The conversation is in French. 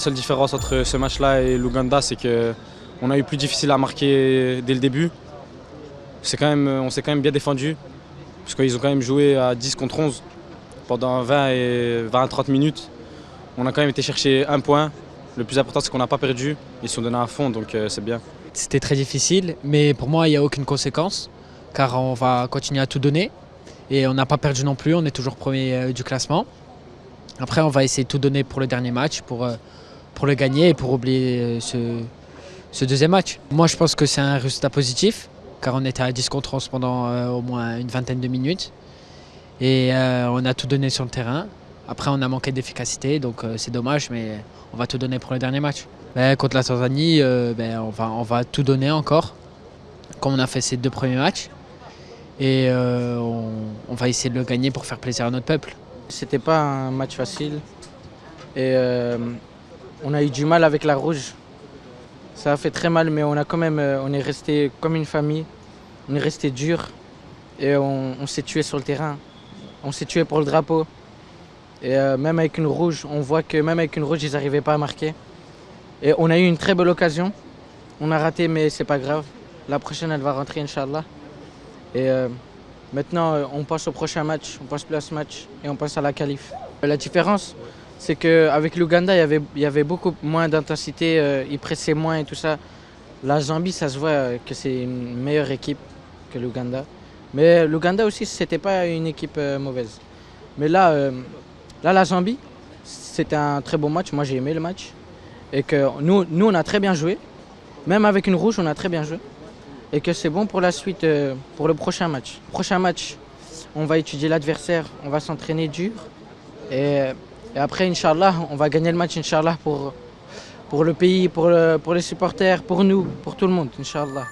La seule différence entre ce match-là et l'Ouganda, c'est qu'on a eu plus difficile à marquer dès le début. On s'est quand même bien défendu, parce qu'ils ont quand même joué à 10 contre 11 pendant 20 à 30 minutes. On a quand même été chercher un point. Le plus important, c'est qu'on n'a pas perdu. Ils se sont donnés à fond, donc c'est bien. C'était très difficile, mais pour moi, il n'y a aucune conséquence, car on va continuer à tout donner. Et on n'a pas perdu non plus, on est toujours premier du classement. Après, on va essayer de tout donner pour le dernier match, pour le gagner et pour oublier ce deuxième match. Moi, je pense que c'est un résultat positif, car on était à 10 contre 11 pendant au moins une vingtaine de minutes. Et on a tout donné sur le terrain. Après, on a manqué d'efficacité, donc c'est dommage, mais on va tout donner pour le dernier match. Contre la Tanzanie, on va tout donner encore, comme on a fait ces deux premiers matchs. Et on va essayer de le gagner pour faire plaisir à notre peuple. C'était pas un match facile et on a eu du mal avec la rouge. Ça a fait très mal, mais on est resté comme une famille. On est resté dur et on s'est tué sur le terrain. On s'est tué pour le drapeau. Et même avec une rouge, on voit que même avec une rouge, ils n'arrivaient pas à marquer. Et on a eu une très belle occasion. On a raté, mais c'est pas grave. La prochaine, elle va rentrer, Inch'Allah. Et maintenant, on passe au prochain match, on passe plus à ce match et on passe à la qualif. La différence, c'est qu'avec l'Ouganda, il y avait beaucoup moins d'intensité, ils pressaient moins et tout ça. La Zambie, ça se voit que c'est une meilleure équipe que l'Ouganda. Mais l'Ouganda aussi, c'était pas une équipe mauvaise. Mais là, la Zambie, c'était un très beau match. Moi, j'ai aimé le match. Et que nous, on a très bien joué. Même avec une rouge, on a très bien joué. Et que c'est bon pour la suite, pour le prochain match. Prochain match, on va étudier l'adversaire, on va s'entraîner dur. Et après, Inch'Allah, on va gagner le match, Inch'Allah, pour le pays, pour les supporters, pour nous, pour tout le monde, Inch'Allah.